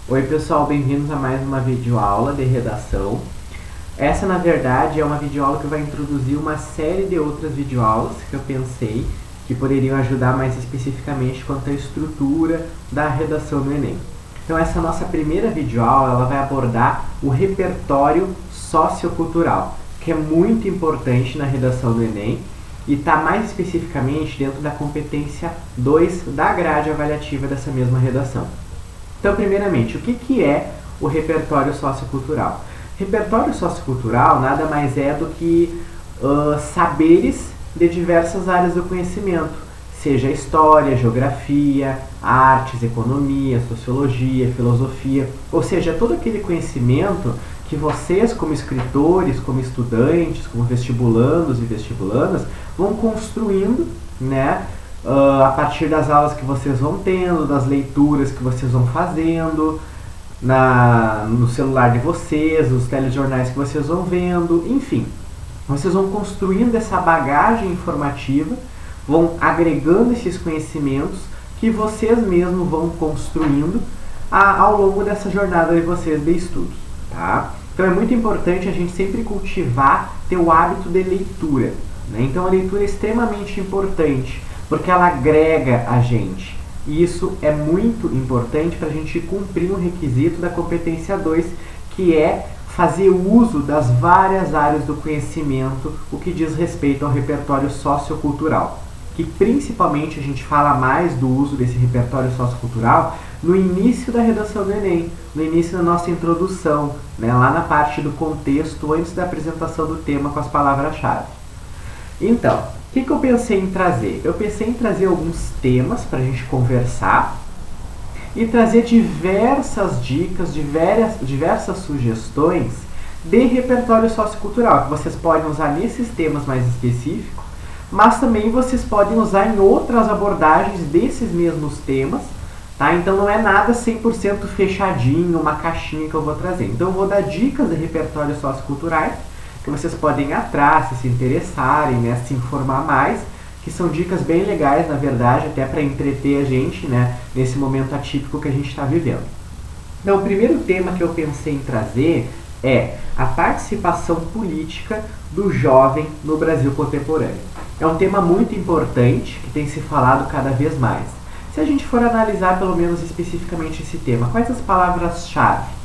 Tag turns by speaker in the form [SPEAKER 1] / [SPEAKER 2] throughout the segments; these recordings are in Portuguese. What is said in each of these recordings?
[SPEAKER 1] Oi pessoal, bem-vindos a mais uma videoaula de redação. Essa na verdade é uma videoaula que vai introduzir uma série de outras videoaulas que eu pensei que poderiam ajudar mais especificamente quanto à estrutura da redação do Enem. Então essa nossa primeira videoaula ela vai abordar o repertório sociocultural, que é muito importante na redação do Enem e está mais especificamente dentro da competência 2 da grade avaliativa dessa mesma redação. Então, primeiramente, o que é o repertório sociocultural? Repertório sociocultural nada mais é do que saberes de diversas áreas do conhecimento, seja história, geografia, artes, economia, sociologia, filosofia, ou seja, todo aquele conhecimento que vocês, como escritores, como estudantes, como vestibulandos e vestibulandas, vão construindo, né? A partir das aulas que vocês vão tendo, das leituras que vocês vão fazendo, no celular de vocês, os telejornais que vocês vão vendo, enfim. Vocês vão construindo essa bagagem informativa, vão agregando esses conhecimentos que vocês mesmos vão construindo ao longo dessa jornada de vocês de estudos, tá? Então é muito importante a gente sempre cultivar, ter o hábito de leitura, né? Então a leitura é extremamente importante, porque ela agrega a gente. E isso é muito importante para a gente cumprir um requisito da competência 2, que é fazer uso das várias áreas do conhecimento, o que diz respeito ao repertório sociocultural. Que principalmente a gente fala mais do uso desse repertório sociocultural no início da redação do Enem, no início da nossa introdução, né, lá na parte do contexto, antes da apresentação do tema com as palavras-chave. Então, o que eu pensei em trazer? Eu pensei em trazer alguns temas para a gente conversar e trazer diversas dicas, diversas sugestões de repertório sociocultural, que vocês podem usar nesses temas mais específicos, mas também vocês podem usar em outras abordagens desses mesmos temas, tá? Então não é nada 100% fechadinho, uma caixinha que eu vou trazer. Então eu vou dar dicas de repertórios socioculturais, que vocês podem ir atrás, se interessarem, né, se informar mais, que são dicas bem legais, na verdade, até para entreter a gente, né, nesse momento atípico que a gente está vivendo. Então, o primeiro tema que eu pensei em trazer é a participação política do jovem no Brasil contemporâneo. É um tema muito importante, que tem se falado cada vez mais. Se a gente for analisar, pelo menos especificamente esse tema, quais as palavras-chave?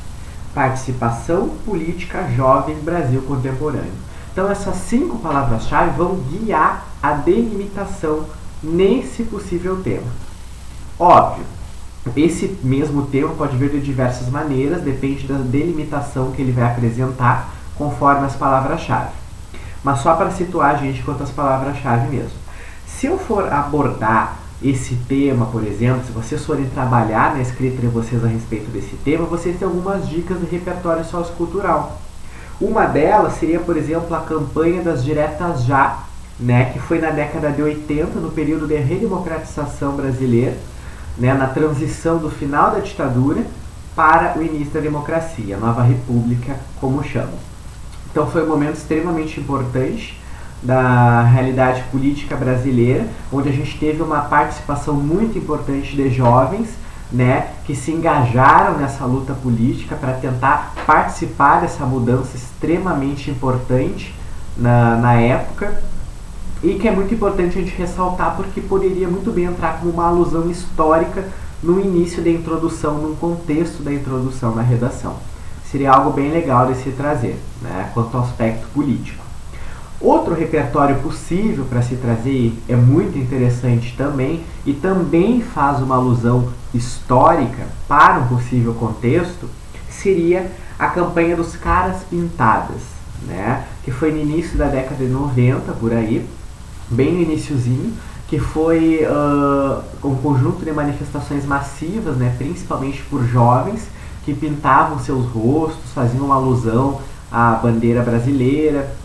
[SPEAKER 1] Participação política jovem Brasil contemporâneo. Então essas 5 palavras-chave vão guiar a delimitação nesse possível tema. Óbvio, esse mesmo tema pode vir de diversas maneiras, depende da delimitação que ele vai apresentar conforme as palavras-chave. Mas só para situar a gente quanto às palavras-chave mesmo. Se eu for abordar esse tema, por exemplo, se vocês forem trabalhar na escrita de vocês a respeito desse tema, vocês têm algumas dicas de repertório sociocultural. Uma delas seria, por exemplo, a campanha das diretas já, né, que foi na década de 80, no período de redemocratização brasileira, né, na transição do final da ditadura para o início da democracia, a nova república, como chamam. Então foi um momento extremamente importante da realidade política brasileira, onde a gente teve uma participação muito importante de jovens, né, que se engajaram nessa luta política para tentar participar dessa mudança extremamente importante na época, e que é muito importante a gente ressaltar porque poderia muito bem entrar como uma alusão histórica no início da introdução, num contexto da introdução na redação. Seria algo bem legal de se trazer, né, quanto ao aspecto político. Outro repertório possível para se trazer, é muito interessante também, e também faz uma alusão histórica para um possível contexto, seria a campanha dos Caras Pintadas, né? Que foi no início da década de 90, por aí, bem no iniciozinho, que foi um conjunto de manifestações massivas, né, principalmente por jovens, que pintavam seus rostos, faziam uma alusão à bandeira brasileira,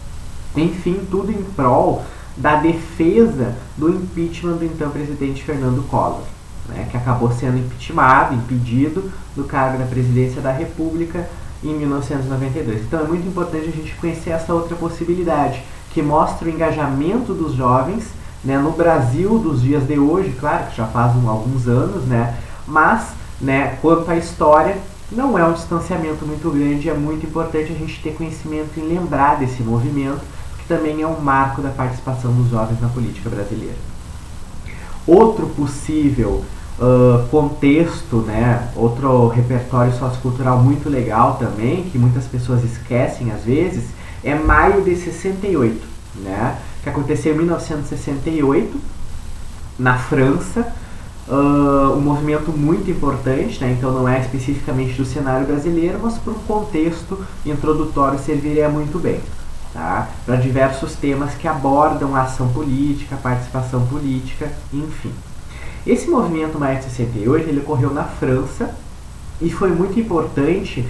[SPEAKER 1] enfim, tudo em prol da defesa do impeachment do então presidente Fernando Collor, né, que acabou sendo impeachmentado, impedido do cargo da presidência da República em 1992. Então é muito importante a gente conhecer essa outra possibilidade, que mostra o engajamento dos jovens, né, no Brasil dos dias de hoje, claro que já faz alguns anos, né, mas, né, quanto à história, não é um distanciamento muito grande, é muito importante a gente ter conhecimento e lembrar desse movimento, que também é um marco da participação dos jovens na política brasileira. Outro possível contexto, né, outro repertório sociocultural muito legal também, que muitas pessoas esquecem às vezes, é Maio de 68, né, que aconteceu em 1968, na França, um movimento muito importante, né, então não é especificamente do cenário brasileiro, mas para um contexto introdutório serviria muito bem. Tá? Para diversos temas que abordam a ação política, a participação política, enfim. Esse movimento Maio de 68 ele ocorreu na França e foi muito importante,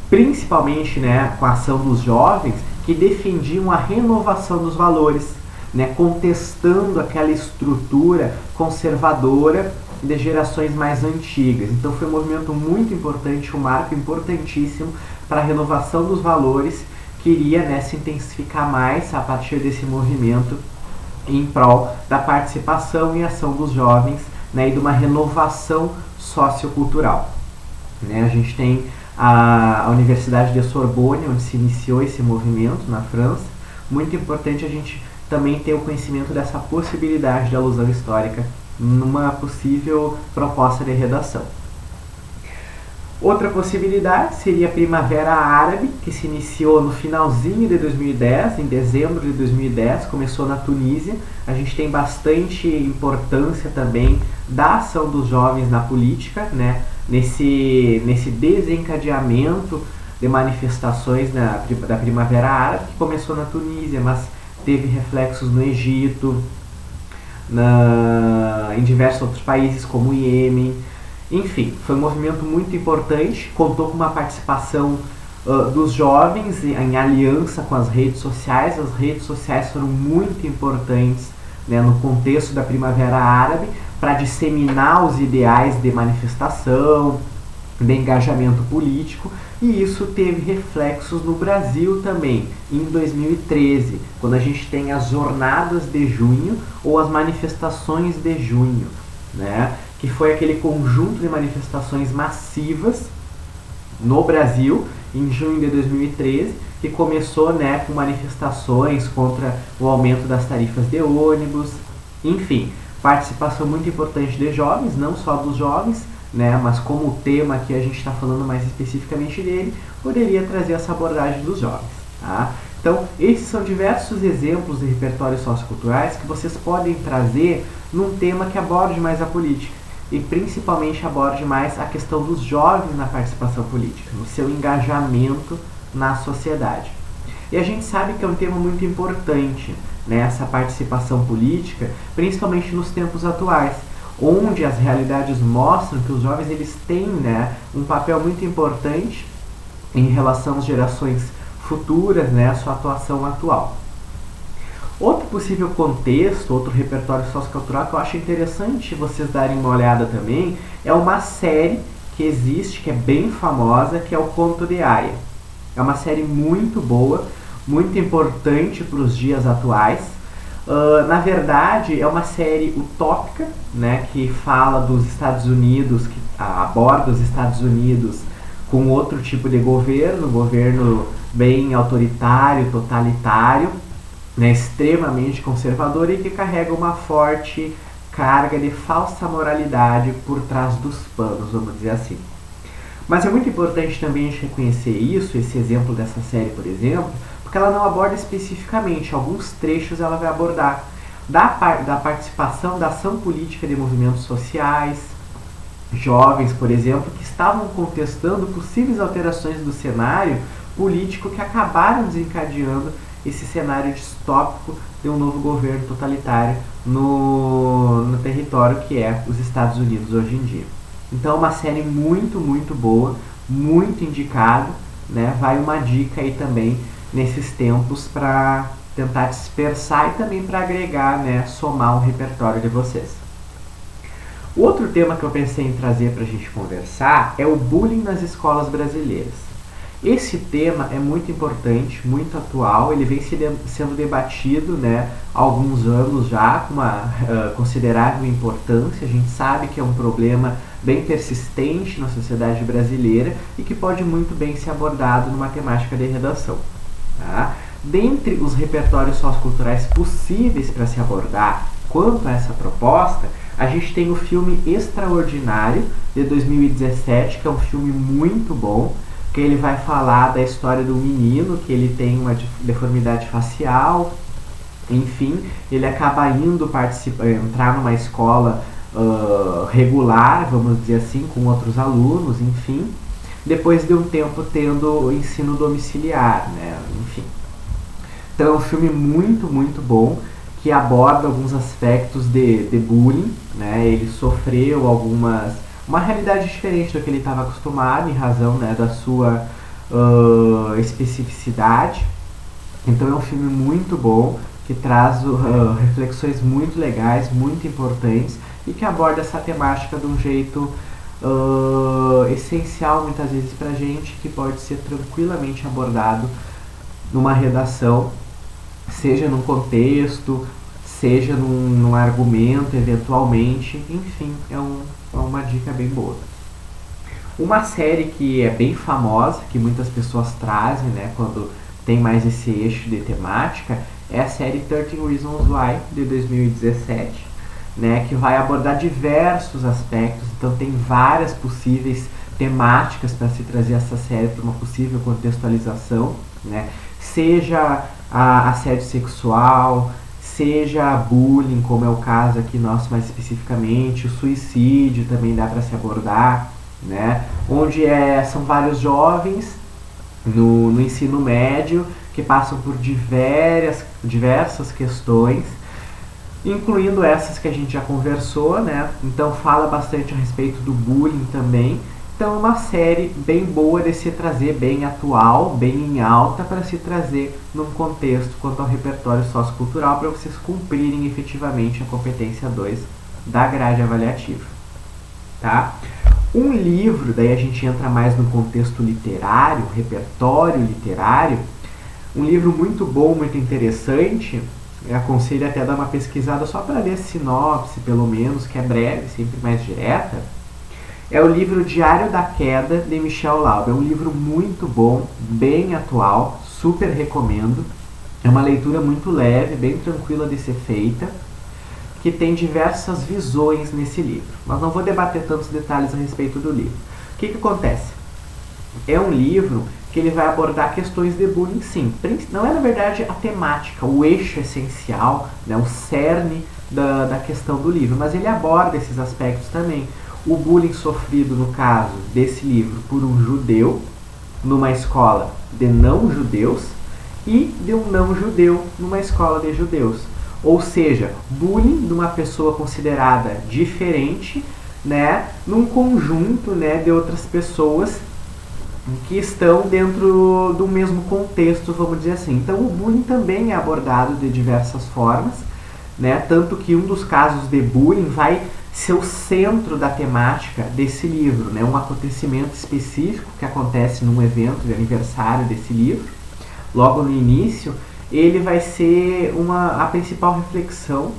[SPEAKER 1] principalmente, né, com a ação dos jovens que defendiam a renovação dos valores, né, contestando aquela estrutura conservadora de gerações mais antigas. Então foi um movimento muito importante, um marco importantíssimo para a renovação dos valores, que iria, né, se intensificar mais a partir desse movimento em prol da participação e ação dos jovens, né, e de uma renovação sociocultural. Né, a gente tem a Universidade de Sorbonne, onde se iniciou esse movimento na França. Muito importante a gente também ter o conhecimento dessa possibilidade de alusão histórica numa possível proposta de redação. Outra possibilidade seria a Primavera Árabe, que se iniciou no finalzinho de 2010, em dezembro de 2010, começou na Tunísia. A gente tem bastante importância também da ação dos jovens na política, né? nesse desencadeamento de manifestações da Primavera Árabe, que começou na Tunísia, mas teve reflexos no Egito, em diversos outros países como o Iêmen. Enfim, foi um movimento muito importante, contou com uma participação dos jovens em aliança com as redes sociais. As redes sociais foram muito importantes, né, no contexto da Primavera Árabe para disseminar os ideais de manifestação, de engajamento político, e isso teve reflexos no Brasil também, em 2013, quando a gente tem as jornadas de junho ou as manifestações de junho, né? Que foi aquele conjunto de manifestações massivas no Brasil em junho de 2013, que começou, né, com manifestações contra o aumento das tarifas de ônibus, enfim, participação muito importante de jovens, não só dos jovens, né, mas como o tema que a gente está falando mais especificamente dele, poderia trazer essa abordagem dos jovens. Tá? Então, esses são diversos exemplos de repertórios socioculturais que vocês podem trazer num tema que aborde mais a política e principalmente aborde mais a questão dos jovens na participação política, no seu engajamento na sociedade. E a gente sabe que é um tema muito importante, né, essa participação política, principalmente nos tempos atuais, onde as realidades mostram que os jovens eles têm, né, um papel muito importante em relação às gerações futuras, né, a sua atuação atual. Outro possível contexto, outro repertório sociocultural que eu acho interessante vocês darem uma olhada também, é uma série que existe, que é bem famosa, que é o Conto de Aia. É uma série muito boa, muito importante para os dias atuais. Na verdade, é uma série utópica, né, que fala dos Estados Unidos, que aborda os Estados Unidos com outro tipo de governo bem autoritário, totalitário, né, extremamente conservador e que carrega uma forte carga de falsa moralidade por trás dos panos, vamos dizer assim. Mas é muito importante também a gente reconhecer isso, esse exemplo dessa série, por exemplo, porque ela não aborda especificamente, alguns trechos ela vai abordar da participação, da ação política de movimentos sociais, jovens, por exemplo, que estavam contestando possíveis alterações do cenário político que acabaram desencadeando esse cenário distópico de um novo governo totalitário no território que é os Estados Unidos hoje em dia. Então é uma série muito, muito boa, muito indicada, né? Vai uma dica aí também nesses tempos para tentar dispersar e também para agregar, né, somar um repertório de vocês. O outro tema que eu pensei em trazer para a gente conversar é o bullying nas escolas brasileiras. Esse tema é muito importante, muito atual, ele vem sendo debatido, né, há alguns anos já, com uma considerável importância. A gente sabe que é um problema bem persistente na sociedade brasileira e que pode muito bem ser abordado numa temática de redação. Tá? Dentre os repertórios socioculturais possíveis para se abordar quanto a essa proposta, a gente tem o filme Extraordinário, de 2017, que é um filme muito bom, que ele vai falar da história do menino, que ele tem uma deformidade facial, enfim, ele acaba indo entrar numa escola regular, vamos dizer assim, com outros alunos, enfim, depois de um tempo tendo ensino domiciliar, né, enfim. Então é um filme muito, muito bom, que aborda alguns aspectos de bullying, né, ele sofreu uma realidade diferente do que ele estava acostumado, em razão, né, da sua especificidade. Então é um filme muito bom, que traz reflexões muito legais, muito importantes, e que aborda essa temática de um jeito essencial, muitas vezes, para a gente, que pode ser tranquilamente abordado numa redação, seja num contexto, seja num argumento, eventualmente, enfim, é uma dica bem boa. Uma série que é bem famosa, que muitas pessoas trazem, né, quando tem mais esse eixo de temática, é a série 13 Reasons Why, de 2017, né, que vai abordar diversos aspectos, então tem várias possíveis temáticas para se trazer essa série para uma possível contextualização, né, seja assédio sexual, seja bullying, como é o caso aqui nosso mais especificamente, o suicídio também dá para se abordar, né? Onde são vários jovens no ensino médio que passam por diversas questões, incluindo essas que a gente já conversou, né? Então fala bastante a respeito do bullying também. Então é uma série bem boa de se trazer, bem atual, bem em alta, para se trazer num contexto quanto ao repertório sociocultural, para vocês cumprirem efetivamente a competência 2 da grade avaliativa. Tá? Um livro, daí a gente entra mais no contexto literário, repertório literário, um livro muito bom, muito interessante, eu aconselho até a dar uma pesquisada só para ler a sinopse, pelo menos, que é breve, sempre mais direta, é o livro Diário da Queda, de Michel Laub. É um livro muito bom, bem atual, super recomendo. É uma leitura muito leve, bem tranquila de ser feita, que tem diversas visões nesse livro. Mas não vou debater tantos detalhes a respeito do livro. O que acontece? É um livro que ele vai abordar questões de bullying, sim. Não é, na verdade, a temática, o eixo essencial, né, o cerne da questão do livro, mas ele aborda esses aspectos também. O bullying sofrido, no caso desse livro, por um judeu, numa escola de não-judeus, e de um não-judeu numa escola de judeus. Ou seja, bullying de uma pessoa considerada diferente, né, num conjunto, né, de outras pessoas que estão dentro do mesmo contexto, vamos dizer assim. Então o bullying também é abordado de diversas formas, né, tanto que um dos casos de bullying vai ser o centro da temática desse livro, né, um acontecimento específico que acontece num evento de aniversário desse livro. Logo no início, ele vai ser a principal reflexão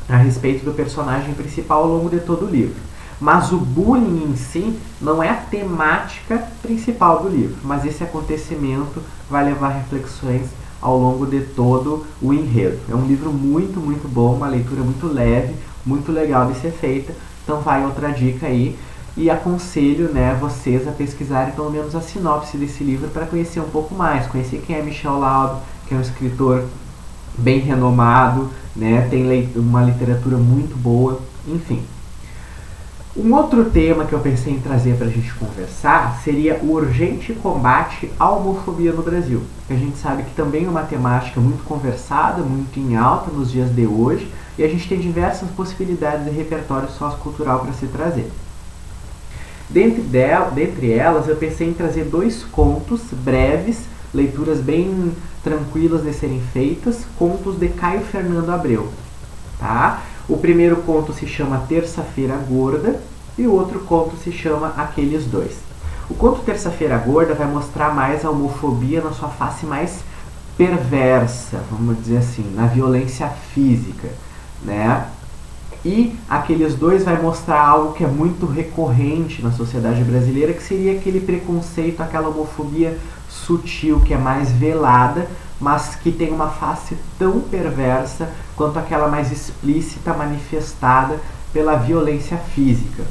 [SPEAKER 1] a respeito do personagem principal ao longo de todo o livro. Mas o bullying em si não é a temática principal do livro, mas esse acontecimento vai levar reflexões ao longo de todo o enredo. É um livro muito, muito bom, uma leitura muito leve, muito legal de ser feita. Então vai outra dica aí, e aconselho, né, vocês a pesquisarem pelo menos a sinopse desse livro para conhecer um pouco mais, conhecer quem é Michel Laub, que é um escritor bem renomado, né, tem uma literatura muito boa, enfim. Um outro tema que eu pensei em trazer para a gente conversar seria o urgente combate à homofobia no Brasil. A gente sabe que também é uma temática muito conversada, muito em alta nos dias de hoje, e a gente tem diversas possibilidades de repertório sociocultural para se trazer. Dentre elas, eu pensei em trazer 2 contos breves, leituras bem tranquilas de serem feitas, contos de Caio Fernando Abreu. Tá? O primeiro conto se chama Terça-feira Gorda e o outro conto se chama Aqueles Dois. O conto Terça-feira Gorda vai mostrar mais a homofobia na sua face mais perversa, vamos dizer assim, na violência física, né? E aqueles dois vai mostrar algo que é muito recorrente na sociedade brasileira, que seria aquele preconceito, aquela homofobia sutil, que é mais velada, mas que tem uma face tão perversa quanto aquela mais explícita, manifestada pela violência física.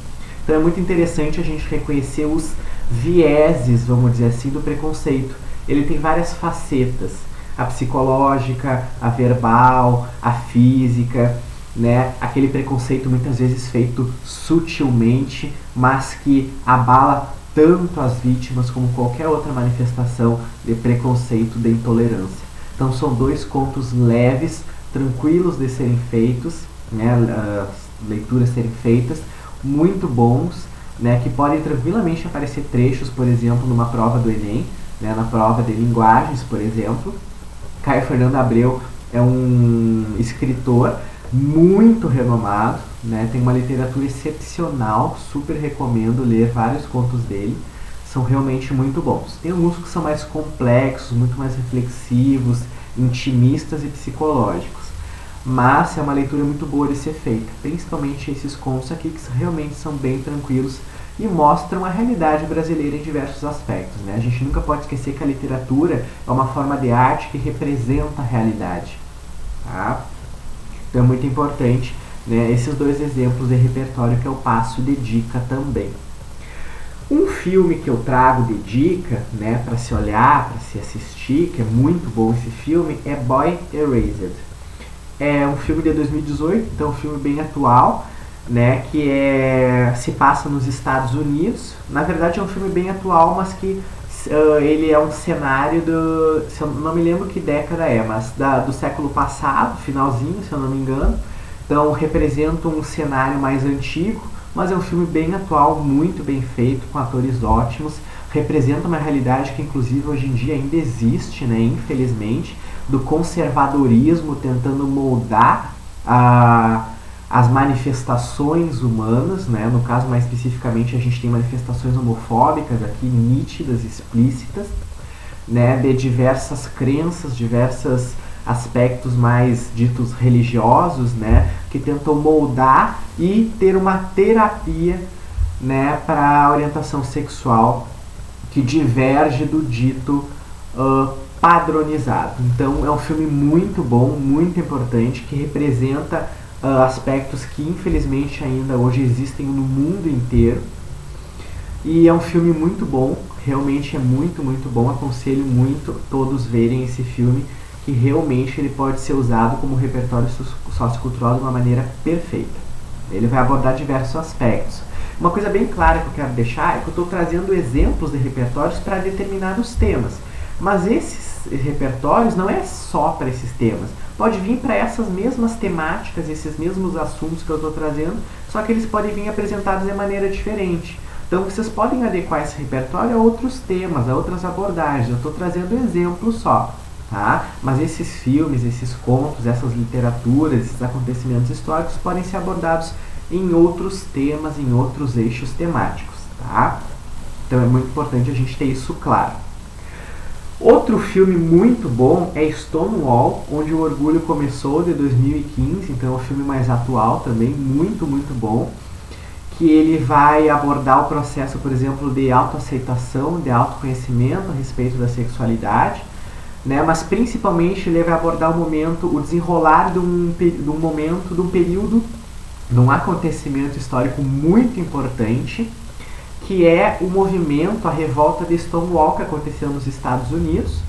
[SPEAKER 1] Então é muito interessante a gente reconhecer os vieses, vamos dizer assim, do preconceito. Ele tem várias facetas: a psicológica, a verbal, a física, né? Aquele preconceito muitas vezes feito sutilmente, mas que abala tanto as vítimas como qualquer outra manifestação de preconceito, de intolerância. Então são dois contos leves, tranquilos de serem feitos, né? Leituras serem feitas, muito bons, né? Que podem tranquilamente aparecer trechos, por exemplo, numa prova do Enem, né? Na prova de linguagens, por exemplo. Caio Fernando Abreu é um escritor muito renomado, né? Tem uma literatura excepcional, super recomendo ler vários contos dele, são realmente muito bons. Tem alguns que são mais complexos, muito mais reflexivos, intimistas e psicológicos, mas é uma leitura muito boa de ser feita, principalmente esses contos aqui, que realmente são bem tranquilos e mostram a realidade brasileira em diversos aspectos, né? A gente nunca pode esquecer que a literatura é uma forma de arte que representa a realidade, tá? Então é muito importante, né, esses dois exemplos de repertório que eu passo de dica também. Um filme que eu trago de dica, né, para se olhar, para se assistir, que é muito bom esse filme, é Boy Erased. É um filme de 2018, então é um filme bem atual, né, que se passa nos Estados Unidos. Na verdade é um filme bem atual, mas que ele é um cenário se eu não me lembro que década é, mas do século passado, finalzinho, se eu não me engano. Então representa um cenário mais antigo, mas é um filme bem atual, muito bem feito, com atores ótimos. Representa uma realidade que inclusive hoje em dia ainda existe, né, infelizmente, do conservadorismo tentando moldar as manifestações humanas, né? No caso, mais especificamente, a gente tem manifestações homofóbicas aqui, nítidas, explícitas, né? De diversas crenças, diversos aspectos mais ditos religiosos, né? Que tentam moldar e ter uma terapia, né? Para a orientação sexual que diverge do dito padronizado. Então, é um filme muito bom, muito importante, que representa aspectos que infelizmente ainda hoje existem no mundo inteiro, e é um filme muito bom, realmente é muito, muito bom. Aconselho muito todos verem esse filme, que realmente ele pode ser usado como repertório sociocultural de uma maneira perfeita. Ele vai abordar diversos aspectos. Uma coisa bem clara que eu quero deixar é que eu estou trazendo exemplos de repertórios para determinados temas, mas esses repertórios não é só para esses temas, pode vir para essas mesmas temáticas, esses mesmos assuntos que eu estou trazendo, só que eles podem vir apresentados de maneira diferente. Então vocês podem adequar esse repertório a outros temas, a outras abordagens. Eu estou trazendo exemplos só, tá? Mas esses filmes, esses contos, essas literaturas, esses acontecimentos históricos podem ser abordados em outros temas, em outros eixos temáticos, tá? Então é muito importante a gente ter isso claro. Outro filme muito bom é Stonewall, Onde o Orgulho Começou, de 2015, então é um filme mais atual também, muito, muito bom, que ele vai abordar o processo, por exemplo, de autoaceitação, de autoconhecimento a respeito da sexualidade, né? Mas principalmente ele vai abordar o desenrolar de um período, de um acontecimento histórico muito importante, que é o movimento, a revolta de Stonewall, que aconteceu nos Estados Unidos,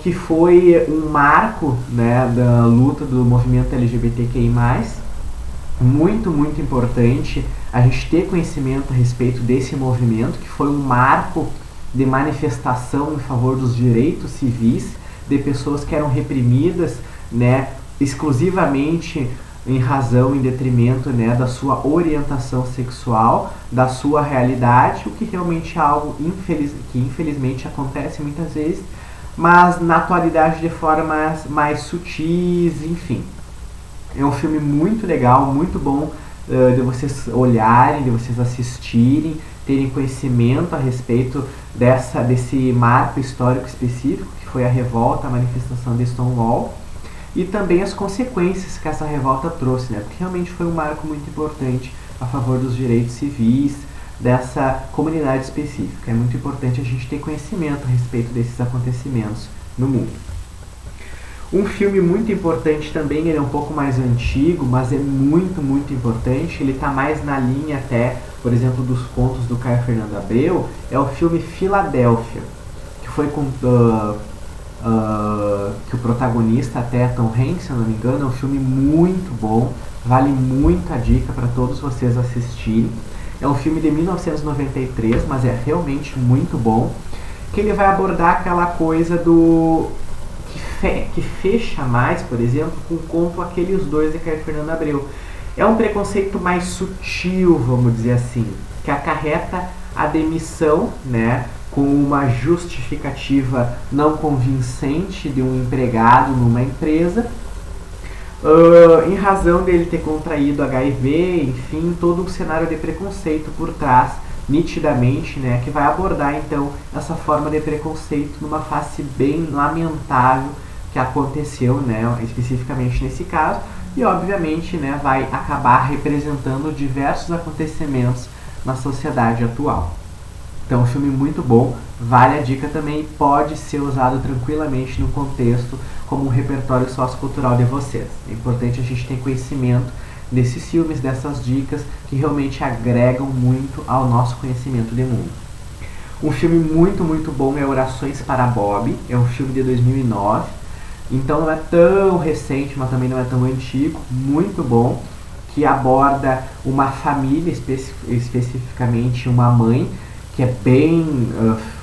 [SPEAKER 1] que foi um marco, né, da luta do movimento LGBTQI+, muito, muito importante a gente ter conhecimento a respeito desse movimento, que foi um marco de manifestação em favor dos direitos civis de pessoas que eram reprimidas, né, exclusivamente em razão, em detrimento, né, da sua orientação sexual, da sua realidade, o que realmente é algo que infelizmente acontece muitas vezes, mas na atualidade de formas mais sutis, enfim. É um filme muito legal, muito bom de vocês olharem, de vocês assistirem, terem conhecimento a respeito desse marco histórico específico, que foi a revolta, a manifestação de Stonewall. e também as consequências que essa revolta trouxe, né? Porque realmente foi um marco muito importante a favor dos direitos civis dessa comunidade específica. É muito importante a gente ter conhecimento a respeito desses acontecimentos no mundo. Um filme muito importante também, ele é um pouco mais antigo, mas é muito, muito importante. Ele está mais na linha até, por exemplo, dos contos do Caio Fernando Abreu. É o filme Filadélfia, que foi com que o protagonista até é Tom Hanks, se eu não me engano. É um filme muito bom, vale muito a dica para todos vocês assistirem. É um filme de 1993, mas é realmente muito bom, que ele vai abordar aquela coisa do que fecha mais, por exemplo, com o conto Aqueles Dois de Caio Fernando Abreu. É um preconceito mais sutil, vamos dizer assim, que acarreta a demissão, né, com uma justificativa não convincente de um empregado numa empresa, em razão dele ter contraído HIV, enfim, todo um cenário de preconceito por trás, nitidamente, né, que vai abordar então essa forma de preconceito numa face bem lamentável que aconteceu, né, especificamente nesse caso, e obviamente, né, vai acabar representando diversos acontecimentos na sociedade atual. Então, um filme muito bom, vale a dica também, pode ser usado tranquilamente no contexto como um repertório sociocultural de vocês. É importante a gente ter conhecimento desses filmes, dessas dicas que realmente agregam muito ao nosso conhecimento de mundo. Um filme muito, muito bom é Orações para Bob, é um filme de 2009, então não é tão recente, mas também não é tão antigo, muito bom, que aborda uma família, especificamente uma mãe, que é bem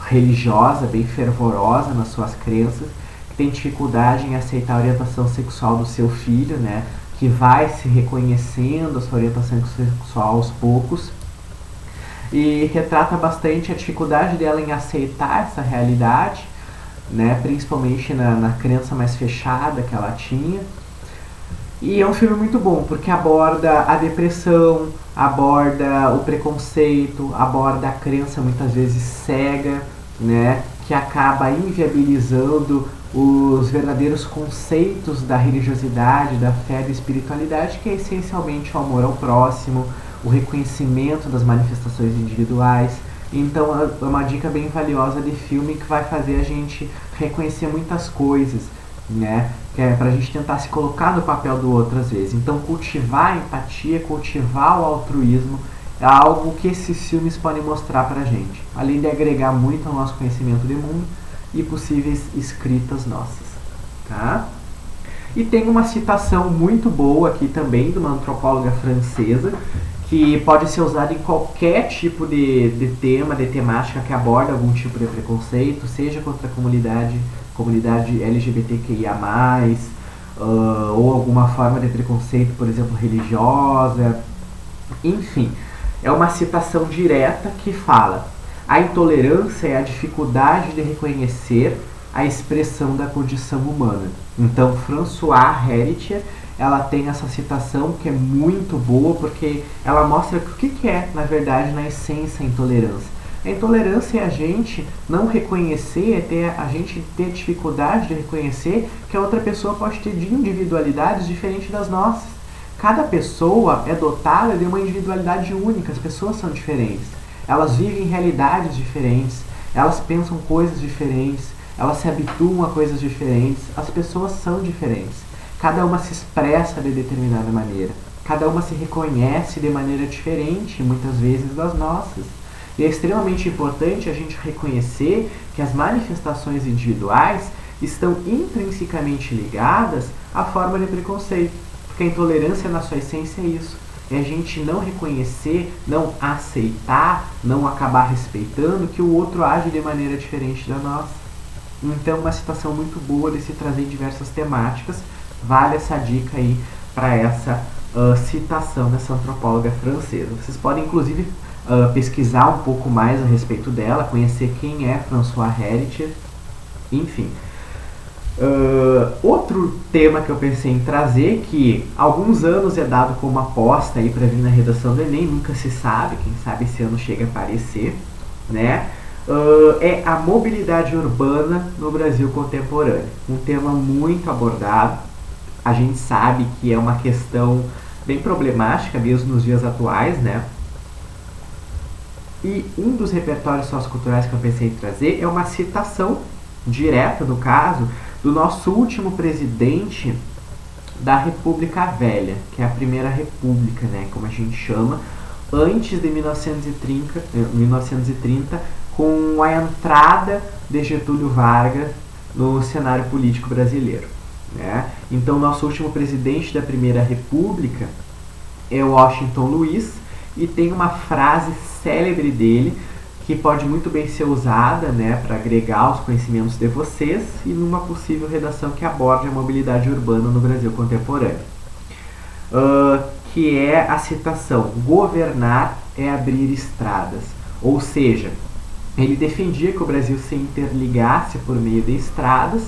[SPEAKER 1] religiosa, bem fervorosa nas suas crenças, que tem dificuldade em aceitar a orientação sexual do seu filho, né, que vai se reconhecendo a sua orientação sexual aos poucos, e retrata bastante a dificuldade dela em aceitar essa realidade, né, principalmente na crença mais fechada que ela tinha. E é um filme muito bom, porque aborda a depressão, aborda o preconceito, aborda a crença muitas vezes cega, né, que acaba inviabilizando os verdadeiros conceitos da religiosidade, da fé, da espiritualidade, que é essencialmente o amor ao próximo, o reconhecimento das manifestações individuais. Então é uma dica bem valiosa de filme que vai fazer a gente reconhecer muitas coisas, né? Que é pra gente tentar se colocar no papel do outro às vezes. Então cultivar a empatia, cultivar o altruísmo é algo que esses filmes podem mostrar pra gente, além de agregar muito ao nosso conhecimento de mundo e possíveis escritas nossas, tá? E tem uma citação muito boa aqui também de uma antropóloga francesa, que pode ser usada em qualquer tipo de tema, de temática que aborda algum tipo de preconceito, seja contra a comunidade LGBTQIA+, ou alguma forma de preconceito, por exemplo, religiosa, enfim. É uma citação direta que fala: a intolerância é a dificuldade de reconhecer a expressão da condição humana. Então, Françoise Héritier, ela tem essa citação que é muito boa, porque ela mostra o que é, na verdade, na essência, a intolerância. A intolerância é a gente não reconhecer, a gente ter dificuldade de reconhecer que a outra pessoa pode ter individualidades diferentes das nossas. Cada pessoa é dotada de uma individualidade única, as pessoas são diferentes. Elas vivem realidades diferentes, elas pensam coisas diferentes, elas se habituam a coisas diferentes, as pessoas são diferentes. Cada uma se expressa de determinada maneira, cada uma se reconhece de maneira diferente, muitas vezes, das nossas. E é extremamente importante a gente reconhecer que as manifestações individuais estão intrinsecamente ligadas à forma de preconceito, porque a intolerância, na sua essência, é isso. É a gente não reconhecer, não aceitar, não acabar respeitando que o outro age de maneira diferente da nossa. Então, uma citação muito boa de se trazer diversas temáticas. Vale essa dica aí para essa citação dessa antropóloga francesa. Vocês podem, inclusive, pesquisar um pouco mais a respeito dela, conhecer quem é Françoise Héritier, enfim. Outro tema que eu pensei em trazer, que há alguns anos é dado como aposta aí para vir na redação do Enem, nunca se sabe, quem sabe esse ano chega a aparecer, né? É a mobilidade urbana no Brasil contemporâneo. Um tema muito abordado, a gente sabe que é uma questão bem problemática mesmo nos dias atuais, né? E um dos repertórios socioculturais que eu pensei em trazer é uma citação direta, no caso, do nosso último presidente da República Velha, que é a Primeira República, né, como a gente chama, antes de 1930, com a entrada de Getúlio Vargas no cenário político brasileiro, né? Então, nosso último presidente da Primeira República é Washington Luiz, e tem uma frase célebre dele que pode muito bem ser usada, né, para agregar os conhecimentos de vocês e numa possível redação que aborde a mobilidade urbana no Brasil contemporâneo. Que é a citação: governar é abrir estradas. Ou seja, ele defendia que o Brasil se interligasse por meio de estradas,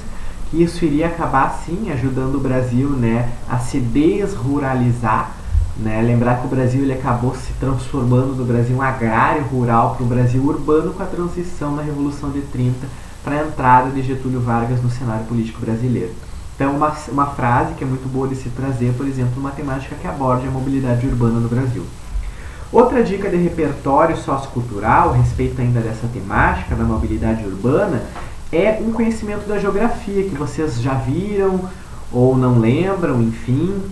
[SPEAKER 1] que isso iria acabar sim ajudando o Brasil, né, a se desruralizar, né? Lembrar que o Brasil ele acabou se transformando do Brasil agrário rural para o Brasil urbano com a transição na Revolução de 30 para a entrada de Getúlio Vargas no cenário político brasileiro. Então, uma frase que é muito boa de se trazer, por exemplo, uma temática que aborde a mobilidade urbana no Brasil. Outra dica de repertório sociocultural, a respeito ainda dessa temática da mobilidade urbana, é um conhecimento da geografia, que vocês já viram ou não lembram, enfim,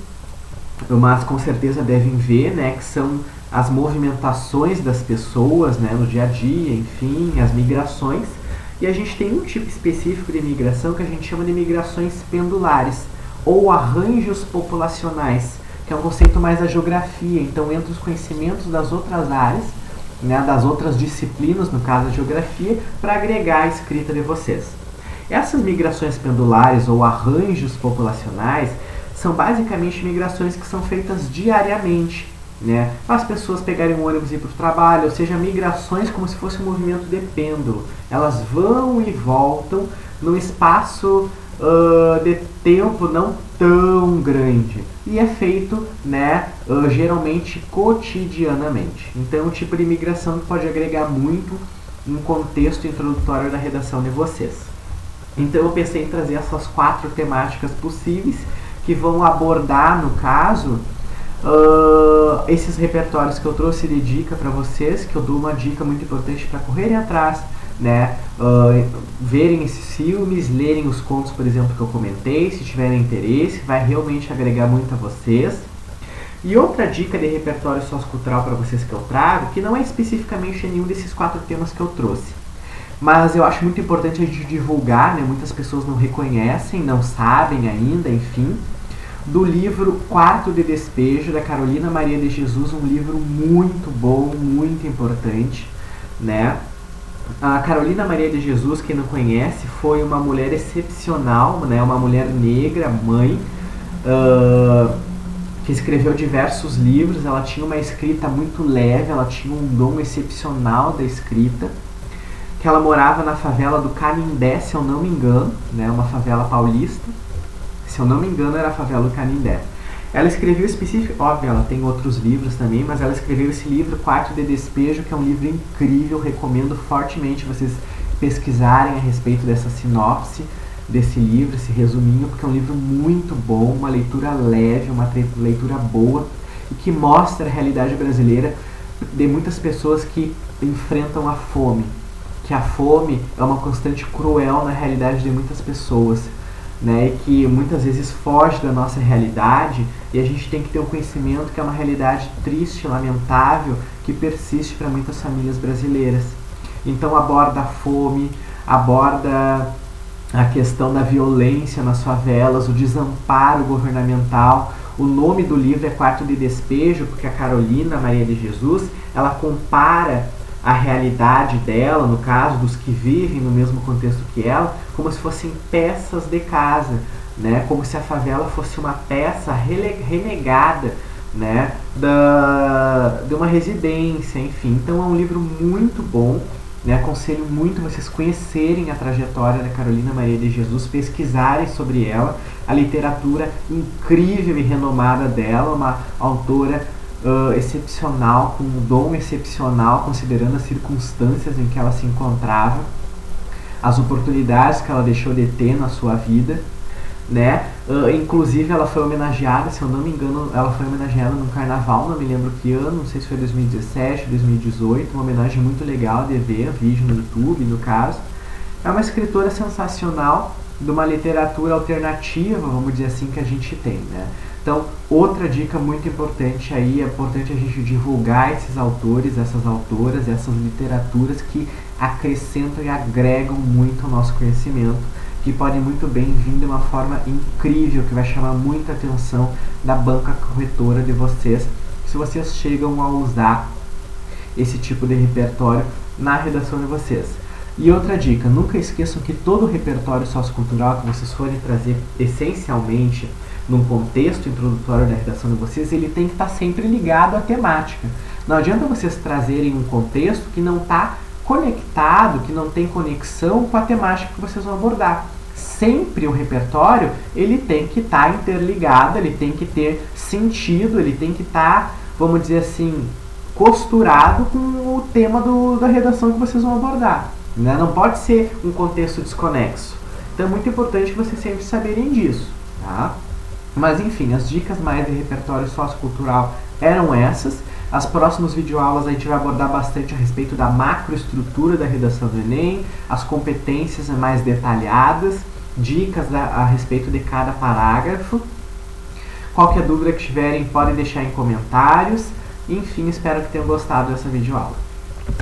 [SPEAKER 1] mas com certeza devem ver, né, que são as movimentações das pessoas, né, no dia a dia, enfim, as migrações. E a gente tem um tipo específico de migração que a gente chama de migrações pendulares, ou arranjos populacionais, que é um conceito mais da geografia. Então, entra os conhecimentos das outras áreas, né, das outras disciplinas, no caso a geografia, para agregar a escrita de vocês. Essas migrações pendulares ou arranjos populacionais são basicamente migrações que são feitas diariamente, né? As pessoas pegarem um ônibus e ir para o trabalho, ou seja, migrações como se fosse um movimento de pêndulo. Elas vão e voltam num espaço de tempo não tão grande. E é feito, né, geralmente cotidianamente. Então é um tipo de migração que pode agregar muito no contexto introdutório da redação de vocês. Então eu pensei em trazer essas 4 temáticas possíveis que vão abordar, no caso, esses repertórios que eu trouxe de dica para vocês, que eu dou uma dica muito importante para correrem atrás, né, verem esses filmes, lerem os contos, por exemplo, que eu comentei, se tiverem interesse, vai realmente agregar muito a vocês. E outra dica de repertório sociocultural para vocês que eu trago, que não é especificamente nenhum desses 4 temas que eu trouxe, mas eu acho muito importante a gente divulgar, né? Muitas pessoas não reconhecem, não sabem ainda, enfim, do livro Quarto de Despejo, da Carolina Maria de Jesus, um livro muito bom, muito importante, né? A Carolina Maria de Jesus, quem não conhece, foi uma mulher excepcional, né? Uma mulher negra, mãe, que escreveu diversos livros. Ela tinha uma escrita muito leve, ela tinha um dom excepcional da escrita, que ela morava na favela do Canindé, se eu não me engano, né, uma favela paulista, se eu não me engano era a favela do Canindé. Ela escreveu específico, óbvio, ela tem outros livros também, mas ela escreveu esse livro, Quarto de Despejo, que é um livro incrível, recomendo fortemente vocês pesquisarem a respeito dessa sinopse desse livro, esse resuminho, porque é um livro muito bom, uma leitura leve, uma leitura boa, e que mostra a realidade brasileira de muitas pessoas que enfrentam a fome, que a fome é uma constante cruel na realidade de muitas pessoas, né, e que muitas vezes foge da nossa realidade, e a gente tem que ter um conhecimento que é uma realidade triste, lamentável, que persiste para muitas famílias brasileiras. Então aborda a fome, aborda a questão da violência nas favelas, o desamparo governamental. O nome do livro é Quarto de Despejo, porque a Carolina Maria de Jesus, ela compara a realidade dela, no caso dos que vivem no mesmo contexto que ela, como se fossem peças de casa, né? Como se a favela fosse uma peça renegada, né? De uma residência, enfim. Então é um livro muito bom, né? Aconselho muito vocês conhecerem a trajetória da Carolina Maria de Jesus, pesquisarem sobre ela, a literatura incrível e renomada dela, uma autora excepcional, com um dom excepcional, considerando as circunstâncias em que ela se encontrava, as oportunidades que ela deixou de ter na sua vida, né? Inclusive ela foi homenageada, se eu não me engano, ela foi homenageada num carnaval, não me lembro que ano, não sei se foi 2017, 2018, uma homenagem muito legal de ver, vídeo no YouTube, no caso. É uma escritora sensacional, de uma literatura alternativa, vamos dizer assim, que a gente tem, né? Então, outra dica muito importante aí, é importante a gente divulgar esses autores, essas autoras, essas literaturas que acrescentam e agregam muito ao nosso conhecimento, que podem muito bem vir de uma forma incrível, que vai chamar muita atenção da banca corretora de vocês, se vocês chegam a usar esse tipo de repertório na redação de vocês. E outra dica, nunca esqueçam que todo o repertório sociocultural que vocês forem trazer essencialmente num contexto introdutório da redação de vocês, ele tem que estar sempre ligado à temática. Não adianta vocês trazerem um contexto que não está conectado, que não tem conexão com a temática que vocês vão abordar. Sempre o repertório, ele tem que estar interligado, ele tem que ter sentido, ele tem que estar, vamos dizer assim, costurado com o tema da redação que vocês vão abordar. Né? Não pode ser um contexto desconexo. Então é muito importante que vocês sempre saberem disso. Tá? Mas enfim, as dicas mais de repertório sociocultural eram essas. As próximas videoaulas a gente vai abordar bastante a respeito da macroestrutura da redação do Enem, as competências mais detalhadas, dicas a respeito de cada parágrafo. Qualquer dúvida que tiverem, podem deixar em comentários. Enfim, espero que tenham gostado dessa videoaula.